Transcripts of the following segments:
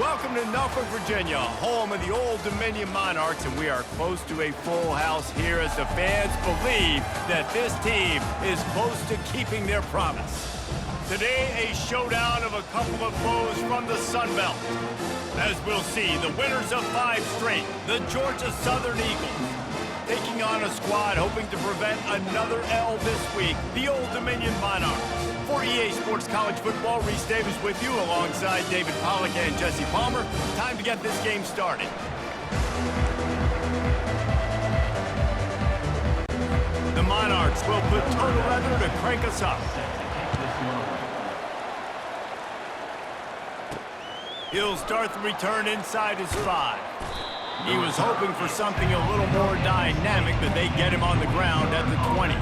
Welcome to Norfolk, Virginia, home of the Old Dominion Monarchs, and we are close to a full house here as the fans believe that this team is close to keeping their promise. Today, a showdown of a couple of foes from the Sun Belt. As we'll see, the winners of 5 straight, the Georgia Southern Eagles, taking on a squad hoping to prevent another L this week, the Old Dominion Monarchs. For EA Sports College Football, Reese Davis with you alongside David Pollack and Jesse Palmer. Time to get this game started. The Monarchs will put total leather to crank us up. He'll start the return inside his 5. He was hoping for something a little more dynamic, but they get him on the ground at the 20.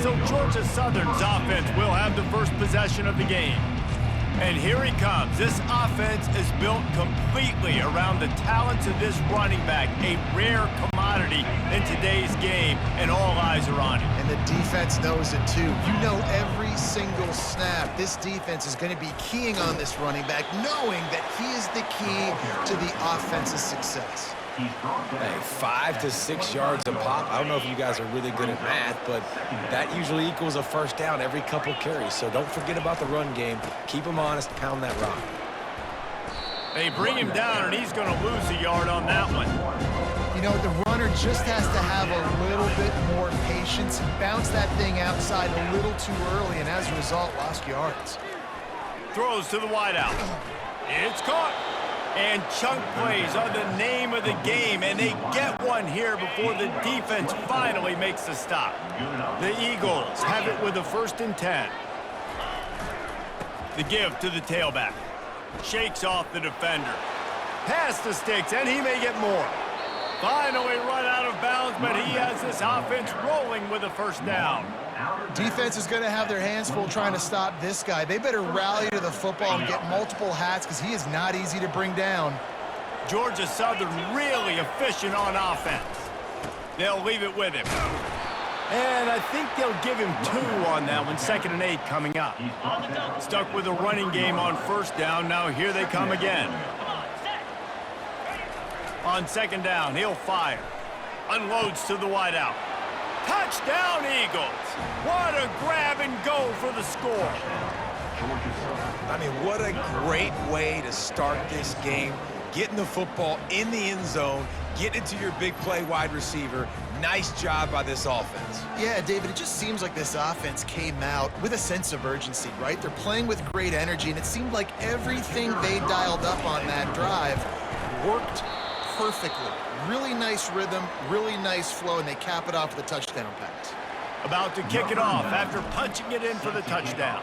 So Georgia Southern's offense will have the first possession of the game. And here he comes. This offense is built completely around the talents of this running back, a rare commodity in today's game, and all eyes are on him. And the defense knows it too. You know every single snap, this defense is going to be keying on this running back, knowing that he is the key to the offense's success. Hey, 5 to 6 yards a pop. I don't know if you guys are really good at math, but that usually equals a first down every couple carries. So don't forget about the run game. Keep him honest, pound that rock. They bring him down, and he's going to lose a yard on that one. You know, the runner just has to have a little bit more patience and bounce that thing outside a little too early, and as a result, lost yards. Throws to the wideout. It's caught. And chunk plays are the name of the game, and they get one here before the defense finally makes the stop. The Eagles have it with a 1st and 10. The give to the tailback. Shakes off the defender. Past the sticks, and he may get more. Finally run out of bounds, but he has this offense rolling with a 1st down. Defense is going to have their hands full trying to stop this guy. They better rally to the football and get multiple hats because he is not easy to bring down. Georgia Southern really efficient on offense. They'll leave it with him. And I think they'll give him 2 on that one. 2nd and 8 coming up. Stuck with a running game on 1st down. Now here they come again. On 2nd down, he'll fire. Unloads to the wideout. Touchdown, Eagles! What a grab and go for the score. I mean, what a great way to start this game. Getting the football in the end zone, getting it to your big play wide receiver. Nice job by this offense. Yeah, David, it just seems like this offense came out with a sense of urgency, right? They're playing with great energy, and it seemed like everything they dialed up on that drive worked perfectly. Really nice rhythm, really nice flow, and they cap it off with a touchdown pass. About to kick it off after punching it in for the touchdown.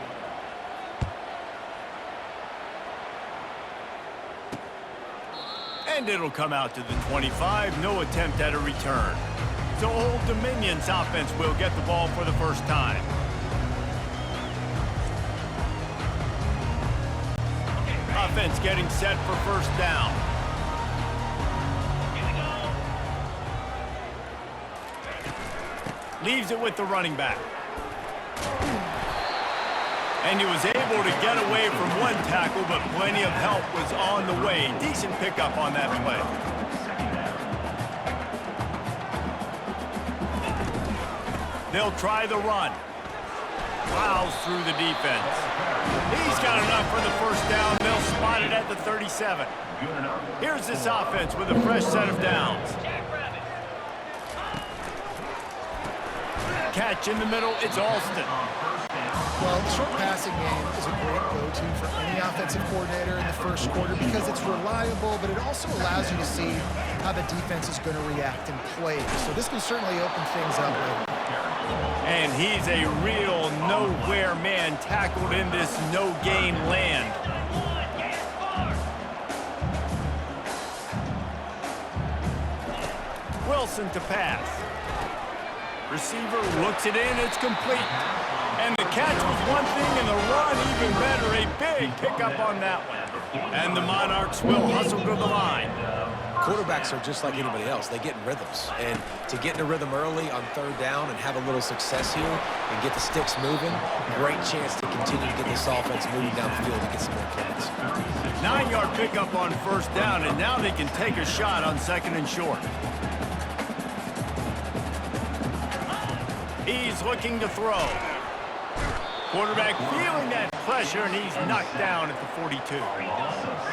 And it'll come out to the 25. No attempt at a return. So Old Dominion's offense will get the ball for the 1st time. Offense getting set for 1st down. Leaves it with the running back. And he was able to get away from one tackle, but plenty of help was on the way. Decent pickup on that play. They'll try the run. Plows through the defense. He's got enough for the 1st down. They'll spot it at the 37. Here's this offense with a fresh set of downs. Catch in the middle, it's Alston. Well, the short passing game is a great go-to for any offensive coordinator in the 1st quarter because it's reliable, but it also allows you to see how the defense is going to react and play. So this can certainly open things up later. And he's a real nowhere man tackled in this no-gain land. Wilson to pass. Receiver looks it in, it's complete. And the catch was one thing, and the run even better. A big pickup on that one. And the Monarchs will hustle to the line. Quarterbacks are just like anybody else. They get in rhythms. And to get in a rhythm early on third down and have a little success here and get the sticks moving, great chance to continue to get this offense moving down the field and get some more points. 9-yard pickup on first down, and now they can take a shot on second and short. He's looking to throw. Quarterback feeling that pressure, and he's knocked down at the 42.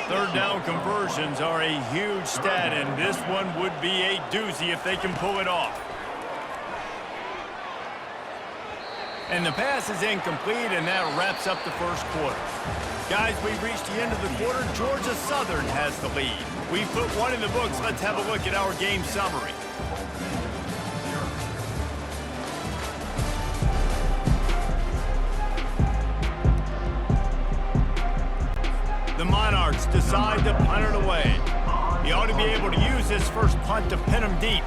Third down conversions are a huge stat, and this one would be a doozy if they can pull it off. And the pass is incomplete, and that wraps up the first quarter. Guys, we've reached the end of the quarter. Georgia Southern has the lead. We've put one in the books. Let's have a look at our game summary. The Monarchs decide to punt it away. He ought to be able to use this first punt to pin him deep.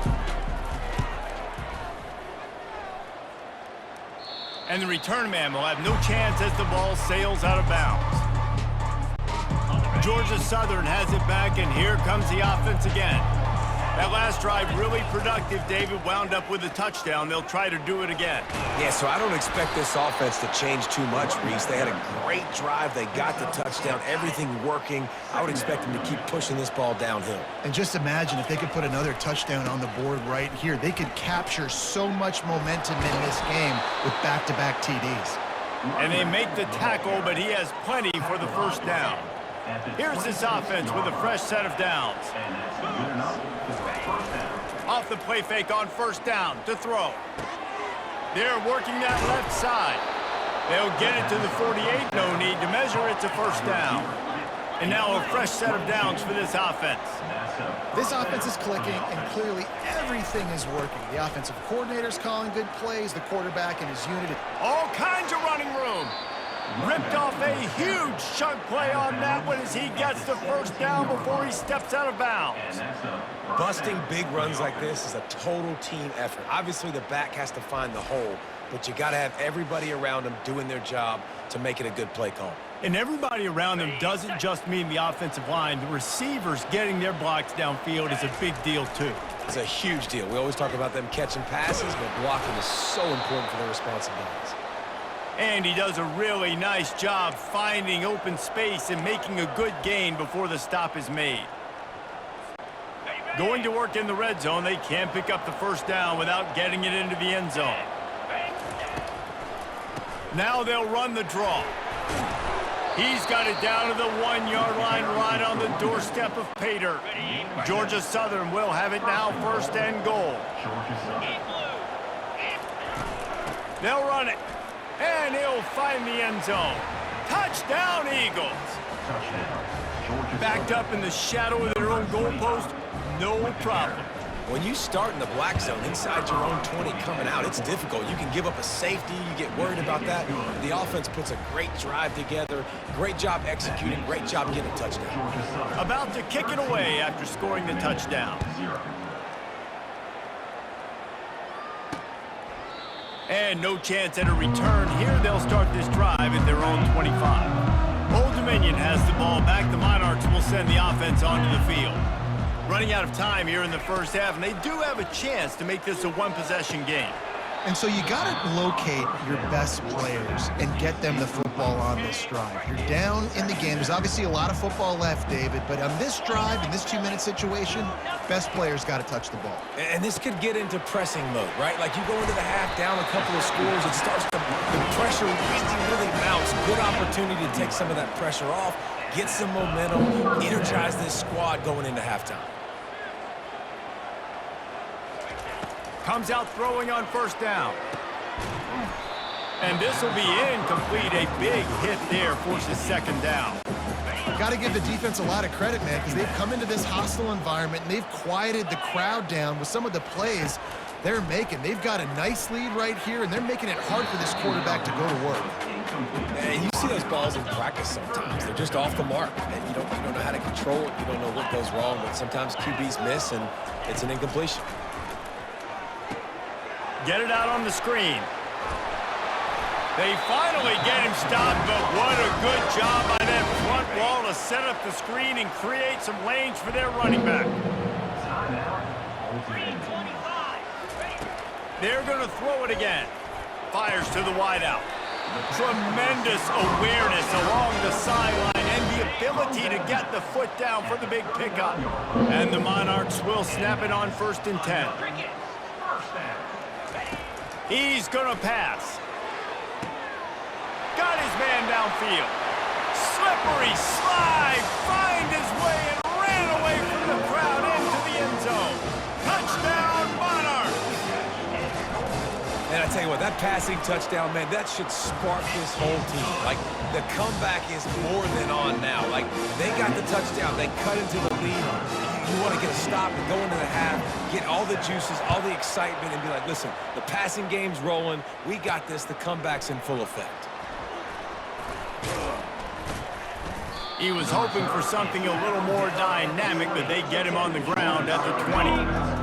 And the return man will have no chance as the ball sails out of bounds. Georgia Southern has it back, and here comes the offense again. That last drive really productive. David wound up with a touchdown. They'll try to do it again. Yeah, so I don't expect this offense to change too much, Reese. They had a great drive. They got the touchdown. Everything working. I would expect them to keep pushing this ball downhill. And just imagine if they could put another touchdown on the board right here. They could capture so much momentum in this game with back-to-back TDs. And they make the tackle, but he has plenty for the first down. Here's this offense with a fresh set of downs. Off the play fake on first down to throw. They're working that left side. They'll get it to the 48. No need to measure. It's a first down. And now a fresh set of downs for this offense. This offense is clicking, and clearly everything is working. The offensive coordinator's calling good plays, the quarterback and his unit. All kinds of running room. Ripped off a huge chunk play on that one as he gets the first down before he steps out of bounds. Busting big runs like this is a total team effort. Obviously, the back has to find the hole, but you got to have everybody around him doing their job to make it a good play call. And everybody around him doesn't just mean the offensive line. The receivers getting their blocks downfield is a big deal, too. It's a huge deal. We always talk about them catching passes, but blocking is so important for their responsibilities. And he does a really nice job finding open space and making a good gain before the stop is made. Going to work in the red zone, they can't pick up the first down without getting it into the end zone. Now they'll run the draw. He's got it down to the 1-yard line right on the doorstep of Pater. Georgia Southern will have it now, first and goal. They'll run it. And he'll find the end zone. Touchdown, Eagles. Backed up in the shadow of their own goalpost, no problem. When you start in the black zone inside your own 20 coming out, it's difficult. You can give up a safety. You get worried about that. The offense puts a great drive together. Great job executing. Great job getting a touchdown. About to kick it away after scoring the touchdown. And no chance at a return. Here they'll start this drive at their own 25. Old Dominion has the ball back. The Monarchs will send the offense onto the field. Running out of time here in the first half, and they do have a chance to make this a one-possession game. And so you got to locate your best players and get them the football on this drive. You're down in the game. There's obviously a lot of football left, David, but on this drive, in this 2-minute situation, best players got to touch the ball. And this could get into pressing mode, right? Like you go into the half down a couple of scores, it starts to, the pressure really mounts. Good opportunity to take some of that pressure off, get some momentum, energize this squad going into halftime. Comes out throwing on first down. And this will be incomplete. A big hit there forces second down. Got to give the defense a lot of credit, man, because they've come into this hostile environment and they've quieted the crowd down with some of the plays they're making. They've got a nice lead right here, and they're making it hard for this quarterback to go to work. And you see those balls in practice sometimes. They're just off the mark. And you don't know how to control it. You don't know what goes wrong, but sometimes QBs miss, and it's an incompletion. Get it out on the screen. They finally get him stopped, but what a good job by that front ball to set up the screen and create some lanes for their running back. They're going to throw it again. Fires to the wideout. Tremendous awareness along the sideline and the ability to get the foot down for the big pickup. And the Monarchs will snap it on 1st and 10. He's going to pass. Got his man downfield. Slippery slide, find his way and ran away from the crowd into the end zone. Touchdown, Monarchs! And I tell you what, that passing touchdown, man, that should spark this whole team. Like, the comeback is more than on now. Like, they got the touchdown. They cut into the lead. You want to get a stop and go into the half, get all the juices, all the excitement, and be like, listen, the passing game's rolling. We got this. The comeback's in full effect. He was hoping for something a little more dynamic, but they get him on the ground at the 20.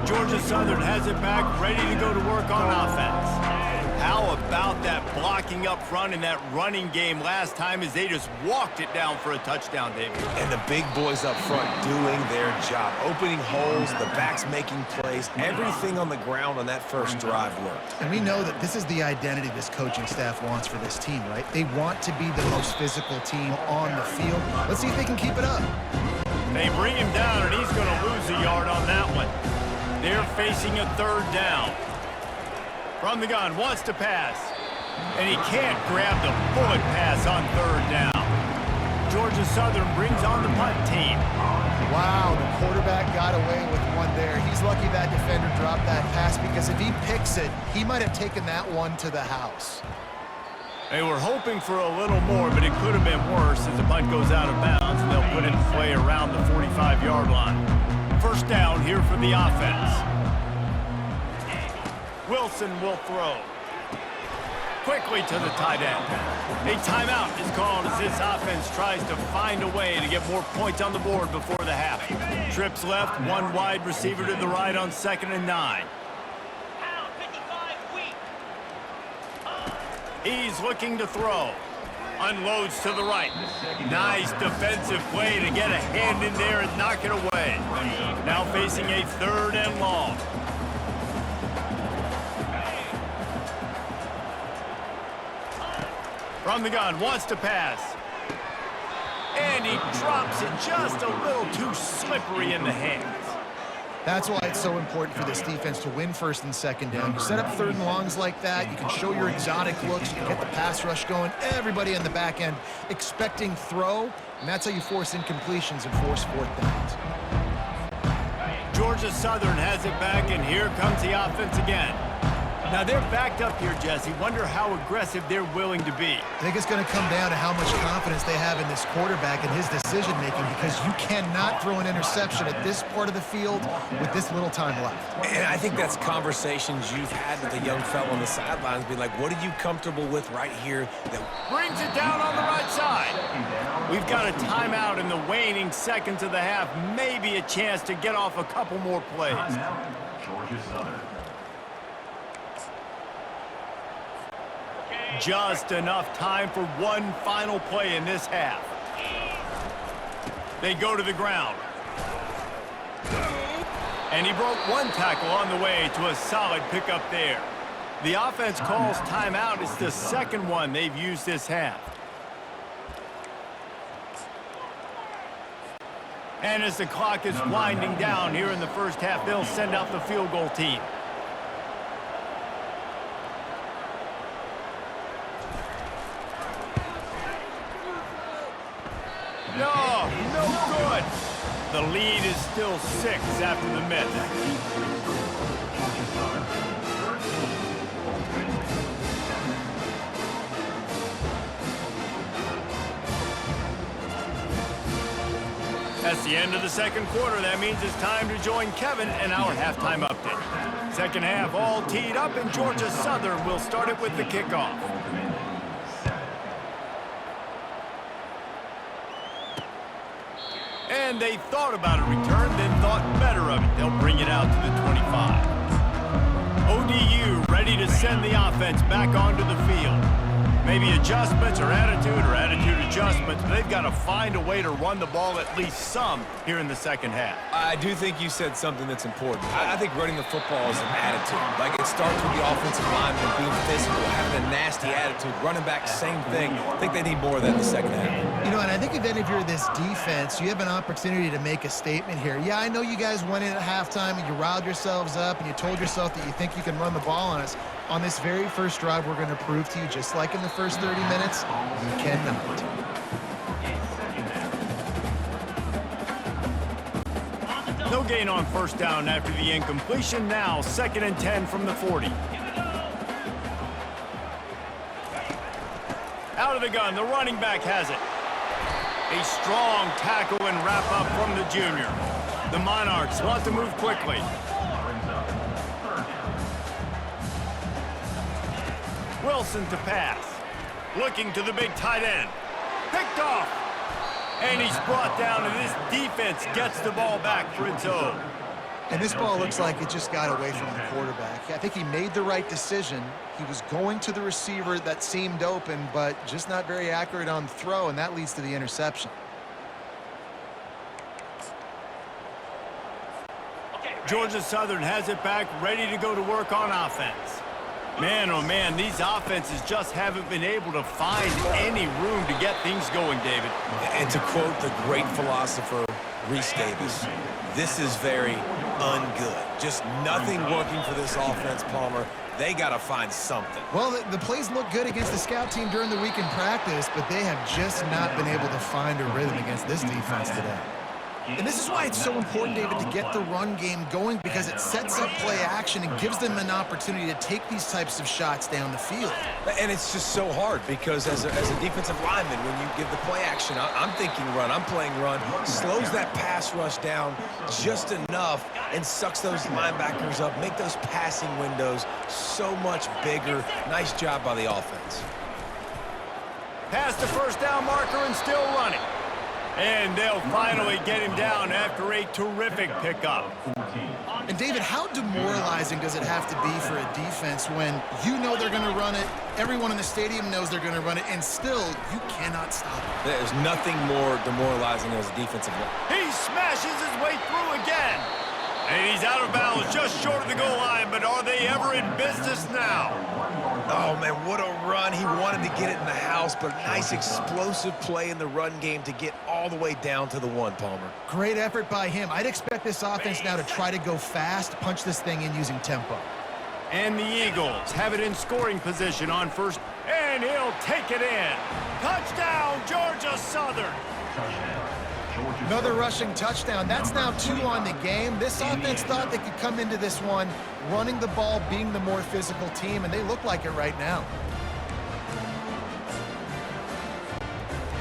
Georgia Southern has it back, ready to go to work on offense. How about that blocking up front in that running game last time as they just walked it down for a touchdown, David? And the big boys up front doing their job, opening holes, the backs making plays. Everything on the ground on that first drive worked. And we know that this is the identity this coaching staff wants for this team, right? They want to be the most physical team on the field. Let's see if they can keep it up. They bring him down, and he's going to lose a yard on that one. They're facing a 3rd down. From the gun, wants to pass. And he can't grab the bullet pass on 3rd down. Georgia Southern brings on the punt team. Wow, the quarterback got away with one there. He's lucky that defender dropped that pass because if he picks it, he might have taken that one to the house. They were hoping for a little more, but it could have been worse as the punt goes out of bounds, and they'll put it in play around the 45-yard line. 1st down here for the offense. Wilson will throw. Quickly to the tight end. A timeout is called as this offense tries to find a way to get more points on the board before the half. Trips left, one wide receiver to the right on 2nd and 9. He's looking to throw. Unloads to the right. Nice defensive play to get a hand in there and knock it away. Now facing a 3rd and long. From the gun, wants to pass. And he drops it just a little too slippery in the hands. That's why it's so important for this defense to win 1st and 2nd down. You set up 3rd and longs like that, you can show your exotic looks, you can get the pass rush going, everybody on the back end expecting throw, and that's how you force incompletions and force 4th downs. Georgia Southern has it back, and here comes the offense again. Now they're backed up here, Jesse. Wonder how aggressive they're willing to be. I think it's going to come down to how much confidence they have in this quarterback and his decision-making, because you cannot throw an interception at this part of the field with this little time left. And I think that's conversations you've had with the young fellow on the sidelines. Be like, what are you comfortable with right here? That brings it down on the right side. We've got a timeout in the waning seconds of the half. Maybe a chance to get off a couple more plays. Georgia Southern. Just enough time for one final play in this half. They go to the ground. And he broke one tackle on the way to a solid pickup there. The offense calls timeout. It's the 2nd one they've used this half. And as the clock is winding down here in the 1st half, they'll send out the field goal team. No good. The lead is still 6 after the miss. That's the end of the 2nd quarter. That means it's time to join Kevin in our halftime update. 2nd half all teed up, and Georgia Southern will start it with the kickoff. And they thought about a return, then thought better of it. They'll bring it out to the 25. ODU ready to send the offense back onto the field. Maybe adjustments or attitude adjustments, but they've got to find a way to run the ball at least some here in the second half. I do think you said something that's important. I think running the football is an attitude. Like, it starts with the offensive lineman being physical, having a nasty attitude. Running back, same thing. I think they need more of that in the second half. You know, and I think if you're this defense, you have an opportunity to make a statement here. Yeah, I know you guys went in at halftime and you riled yourselves up and you told yourself that you think you can run the ball on us. On this very first drive, we're going to prove to you, just like in the first 30 minutes, you cannot. No gain on first down after the incompletion. Now 2nd and 10 from the 40. Out of the gun, the running back has it. A strong tackle and wrap up from the junior. The Monarchs want to move quickly. Wilson to pass. Looking to the big tight end. Picked off. And he's brought down, and this defense gets the ball back for its own. And this ball looks like it just got away from the quarterback. I think he made the right decision. He was going to the receiver that seemed open, but just not very accurate on the throw, and that leads to the interception. Georgia Southern has it back, ready to go to work on offense. Man, oh man, these offenses just haven't been able to find any room to get things going, David. And to quote the great philosopher, Reese Davis, this is very ungood. Just nothing working for this offense, Palmer. They got to find something. Well, the plays look good against the scout team during the week in practice, but they have just not been able to find a rhythm against this defense today. And this is why it's so important, David, to get the run game going, because it sets up play action and gives them an opportunity to take these types of shots down the field. And it's just so hard because as a defensive lineman, when you give the play action, I'm thinking run, I'm playing run, slows that pass rush down just enough and sucks those linebackers up, make those passing windows so much bigger. Nice job by the offense. Past the first down marker and still running. And they'll finally get him down after a terrific pickup. And David, how demoralizing does it have to be for a defense when you know they're going to run it, everyone in the stadium knows they're going to run it, and still you cannot stop it? There's nothing more demoralizing as a defensive line. He smashes his way through again. And he's out of bounds just short of the goal line, but are they ever in business now? Oh, man, what a run. He wanted to get it in the house, but nice explosive play in the run game to get all the way down to the one, Palmer. Great effort by him. I'd expect this offense now to try to go fast, punch this thing in using tempo. And the Eagles have it in scoring position on first, and he'll take it in. Touchdown, Georgia Southern. Another rushing touchdown. That's now 2 on the game. This offense thought they could come into this one running the ball, being the more physical team, and they look like it right now.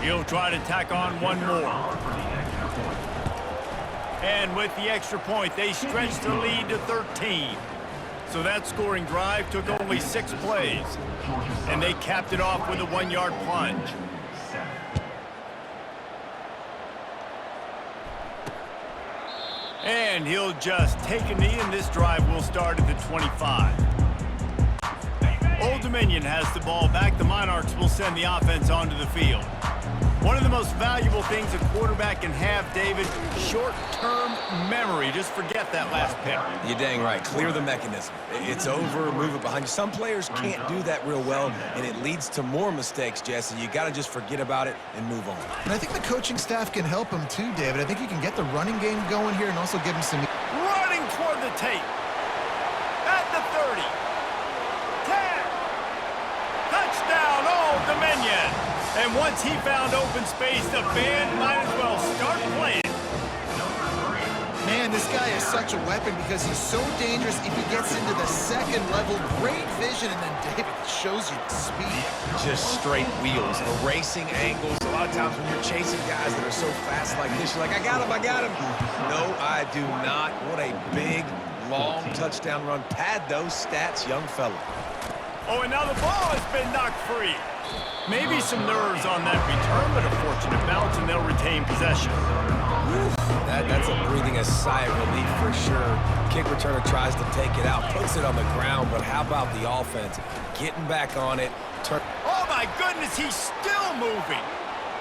He'll try to tack on one more. And with the extra point, they stretch the lead to 13. So that scoring drive took only 6 plays. And they capped it off with a 1-yard plunge. And he'll just take a knee, and this drive will start at the 25. Old Dominion has the ball back. The Monarchs will send the offense onto the field. One of the most valuable things a quarterback can have, David, short-term memory. Just forget that last pick. You're dang right. Clear the mechanism. It's over, move it behind you. Some players can't do that real well, and it leads to more mistakes, Jesse. You got to just forget about it and move on. And I think the coaching staff can help him too, David. I think you can get the running game going here and also give him some... Running toward the tape. At the 30. 10. Touchdown, Old Dominion. And once he found open space, the band might as well start playing. Man, this guy is such a weapon because he's so dangerous if he gets into the second level. Great vision, and then David shows you the speed. Just straight wheels, erasing angles. A lot of times when you're chasing guys that are so fast like this, you're like, I got him, I got him. No, I do not. What a big, long touchdown run. Pad those stats, young fella. Oh, and now the ball has been knocked free. Maybe some nerves on that return, but a fortunate bounce, and they'll retain possession. That's a breathing a sigh of relief for sure. Kick returner tries to take it out, puts it on the ground, but how about the offense? Getting back on it. Oh, my my goodness, he's still moving.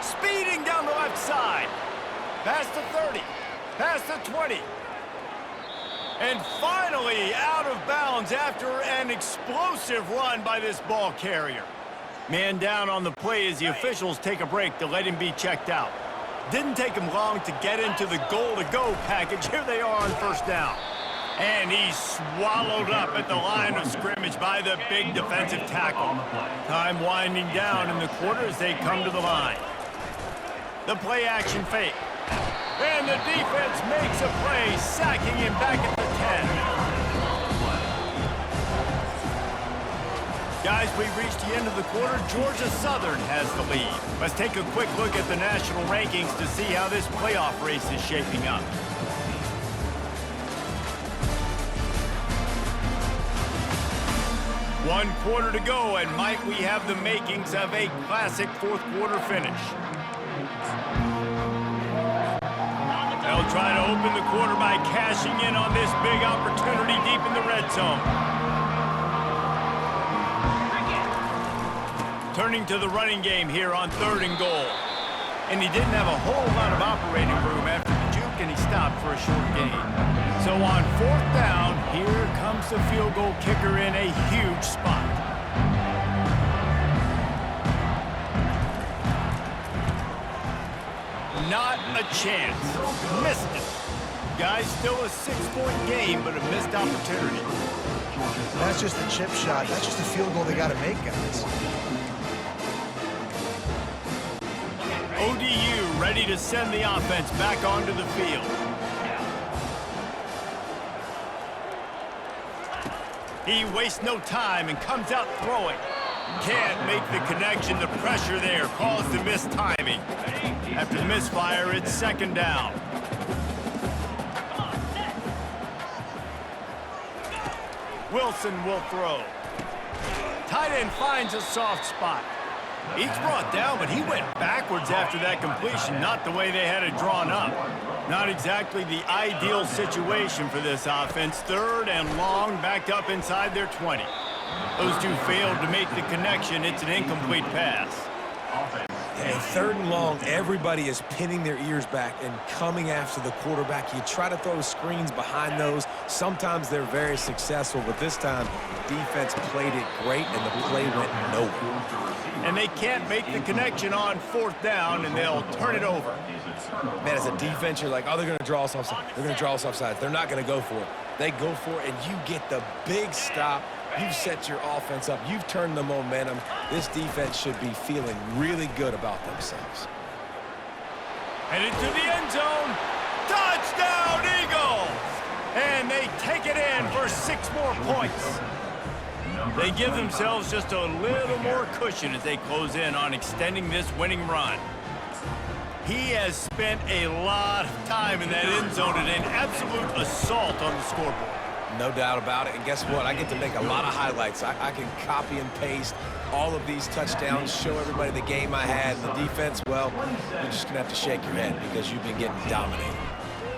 Speeding down the left side. Past the 30. Past the 20. And finally out of bounds after an explosive run by this ball carrier. Man down on the play as the officials take a break to let him be checked out. Didn't take him long to get into the goal-to-go package. Here they are on first down. And he's swallowed up at the line of scrimmage by the big defensive tackle. Time winding down in the quarter as they come to the line. The play action fake. And the defense makes a play, sacking him back at the 10. Guys, we've reached the end of the quarter. Georgia Southern has the lead. Let's take a quick look at the national rankings to see how this playoff race is shaping up. One quarter to go, and might we have the makings of a classic fourth quarter finish. They'll try to open the quarter by cashing in on this big opportunity deep in the red zone. Turning to the running game here on 3rd and goal. And he didn't have a whole lot of operating room after the juke, and he stopped for a short gain. So on 4th down, here comes the field goal kicker in a huge spot. Not a chance. Missed it. Guys, still a 6-point game, but a missed opportunity. That's just a chip shot. That's just a field goal they got to make, guys. ODU ready to send the offense back onto the field. He wastes no time and comes out throwing. Can't make the connection. The pressure there caused the missed timing. After the misfire, it's 2nd down. Wilson will throw. Tight end finds a soft spot. He's brought down, but he went backwards after that completion, not the way they had it drawn up. Not exactly the ideal situation for this offense. 3rd and long, backed up inside their 20. Those two failed to make the connection. It's an incomplete pass. Hey, 3rd and long, everybody is pinning their ears back and coming after the quarterback. You try to throw screens behind those. Sometimes they're very successful, but this time, defense played it great, and the play went nowhere. And they can't make the connection on 4th down, and they'll turn it over. Man, as a defense, you're like, oh, they're going to draw us offside. They're going to draw us offside. They're not going to go for it. They go for it, and you get the big stop. You've set your offense up. You've turned the momentum. This defense should be feeling really good about themselves. Headed to the end zone. Touchdown, Eagles! And they take it in for 6 more points. They give themselves just a little more cushion as they close in on extending this winning run. He has spent a lot of time in that end zone and an absolute assault on the scoreboard. No doubt about it. And guess what? I get to make a lot of highlights. I can copy and paste all of these touchdowns, show everybody the game I had. And the defense, well, you're just going to have to shake your head because you've been getting dominated.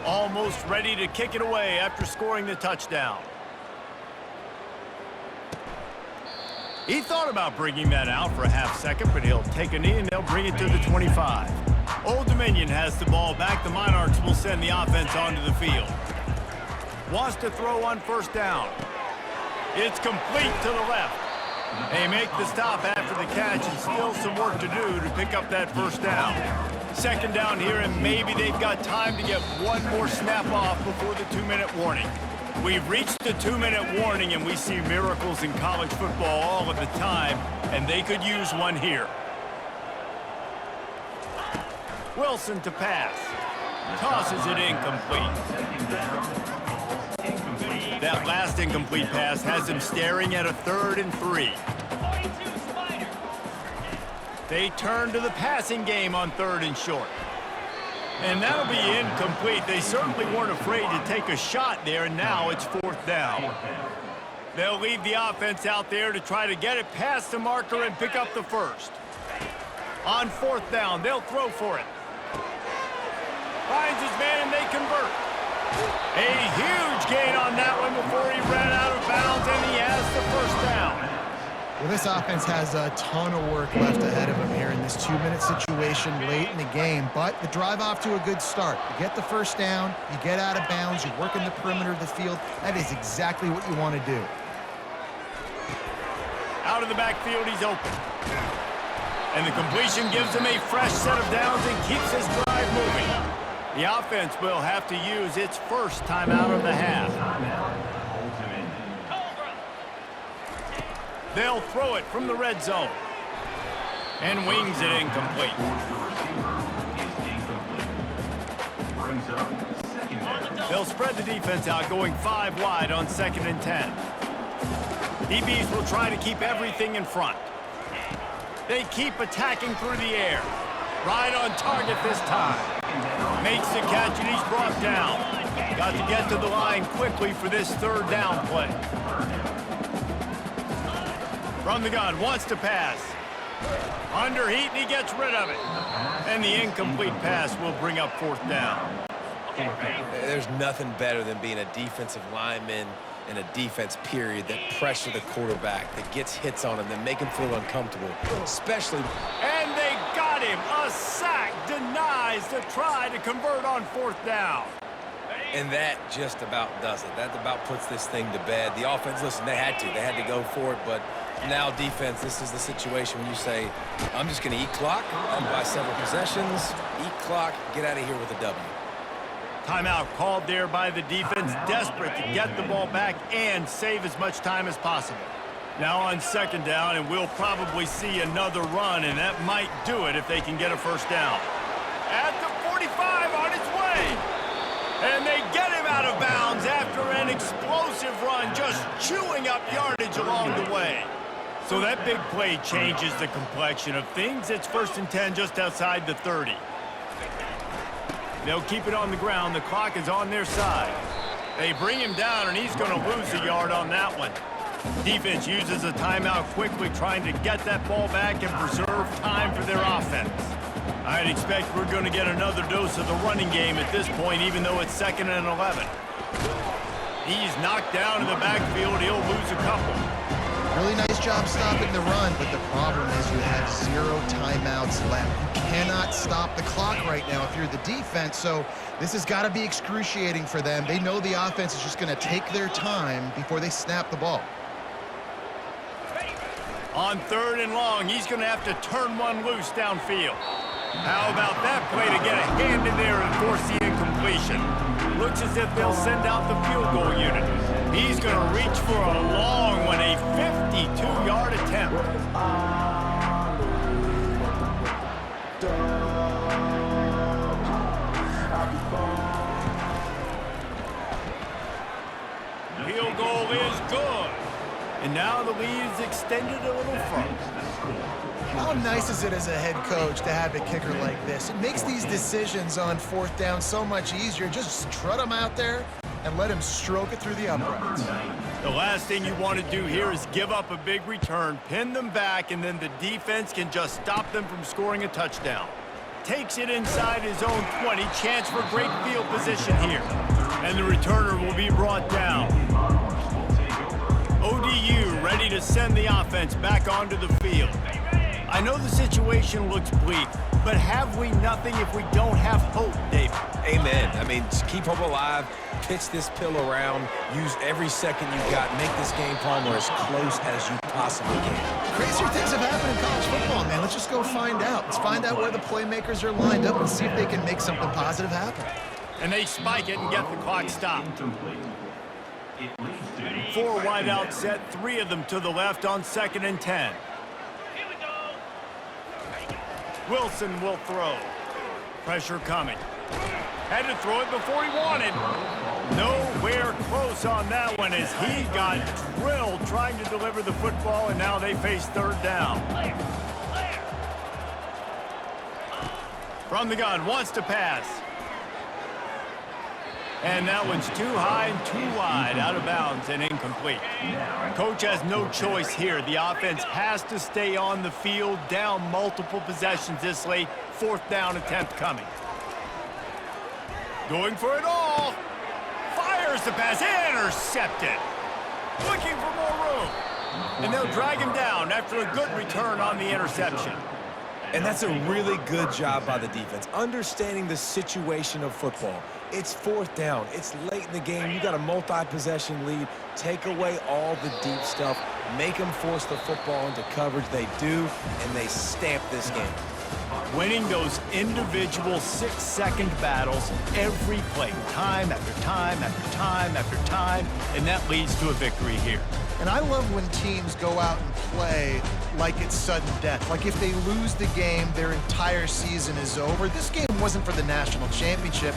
Almost ready to kick it away after scoring the touchdown. He thought about bringing that out for a half second, but he'll take a knee and they'll bring it to the 25. Old Dominion has the ball back. The Monarchs will send the offense onto the field. Wants to throw on 1st down. It's complete to the left. They make the stop after the catch, and still some work to do to pick up that 1st down. 2nd down here, and maybe they've got time to get one more snap off before the 2-minute warning. We've reached the 2-minute warning, and we see miracles in college football all of the time, and they could use one here. Wilson to pass. Tosses it incomplete. That last incomplete pass has him staring at a 3rd and 3. They turn to the passing game on 3rd and short. And that'll be incomplete. They certainly weren't afraid to take a shot there, and now it's 4th down. They'll leave the offense out there to try to get it past the marker and pick up the 1st. On 4th down, they'll throw for it. Finds his man, and they convert. A huge gain on that one before he ran out of bounds, and he has the 1st down. Well, this offense has a ton of work left ahead of them here in this 2-minute situation late in the game, but the drive off to a good start. You get the first down, you get out of bounds, you work in the perimeter of the field. That is exactly what you want to do. Out of the backfield, he's open. And the completion gives him a fresh set of downs and keeps his drive moving. The offense will have to use its first timeout of the half. They'll throw it from the red zone. And wings it incomplete. They'll spread the defense out, going 5 wide on 2nd and 10. DBs will try to keep everything in front. They keep attacking through the air. Right on target this time. Makes the catch and he's brought down. Got to get to the line quickly for this 3rd down play. From the gun, wants to pass. Under heat and he gets rid of it. And the incomplete pass will bring up 4th down. There's nothing better than being a defensive lineman in a defense period that pressure the quarterback, that gets hits on him, that make him feel uncomfortable, especially. And they got him. A sack denies the try to convert on 4th down. And that just about does it. That about puts this thing to bed. The offense, listen, they had to go for it, but now defense, this is the situation when you say, I'm just going to eat clock by several possessions, eat clock, get out of here with a W. Timeout called there by the defense, desperate to get the ball back and save as much time as possible. Now on 2nd down, and we'll probably see another run, and that might do it if they can get a first down. At the 45 on its way. And they get him out of bounds after an explosive run, just chewing up yardage along the way. So that big play changes the complexion of things. It's 1st and 10 just outside the 30. They'll keep it on the ground. The clock is on their side. They bring him down, and he's going to lose a yard on that one. Defense uses a timeout quickly, trying to get that ball back and preserve time for their offense. I'd expect we're going to get another dose of the running game at this point, even though it's 2nd and 11. He's knocked down in the backfield. He'll lose a couple. Really nice job stopping the run, but the problem is you have 0 timeouts left. You cannot stop the clock right now if you're the defense, so this has got to be excruciating for them. They know the offense is just going to take their time before they snap the ball. On 3rd and long, he's going to have to turn one loose downfield. How about that play to get a hand in there and force the incompletion? Looks as if they'll send out the field goal unit. He's going to reach for a long one, a 52-yard attempt. Field goal is good. And now the lead is extended a little further. How nice is it as a head coach to have a kicker like this? It makes these decisions on 4th down so much easier. Just trot him out there and let him stroke it through the uprights. The last thing you want to do here is give up a big return, pin them back, and then the defense can just stop them from scoring a touchdown. Takes it inside his own 20, chance for great field position here. And the returner will be brought down. ODU ready to send the offense back onto the field. I know the situation looks bleak, but have we nothing if we don't have hope, David? Amen. I mean, just keep hope alive, pitch this pill around, use every second you got, make this game Palmer as close as you possibly can. Crazier things have happened in college football, man. Let's just go find out. Let's find out where the playmakers are lined up and see if they can make something positive happen. And they spike it and get the clock stopped. 4 wide out set, 3 of them to the left on 2nd and 10. Wilson will throw. Pressure coming. Had to throw it before he wanted. Nowhere close on that one as he got drilled trying to deliver the football, and now they face 3rd down. From the gun, wants to pass. And that one's too high and too wide, out of bounds and incomplete. Coach has no choice here. The offense has to stay on the field, down multiple possessions this late. 4th down attempt coming. Going for it all. Fires the pass, intercepted. Looking for more room. And they'll drag him down after a good return on the interception. And that's a really good job by the defense, understanding the situation of football. It's fourth down. It's late in the game. You got a multi-possession lead. Take away all the deep stuff. Make them force the football into coverage. They do, and they stamp this game. Winning those individual 6-second battles every play, time after time after time after time, and that leads to a victory here. And I love when teams go out and play like it's sudden death. Like if they lose the game, their entire season is over. This game wasn't for the national championship.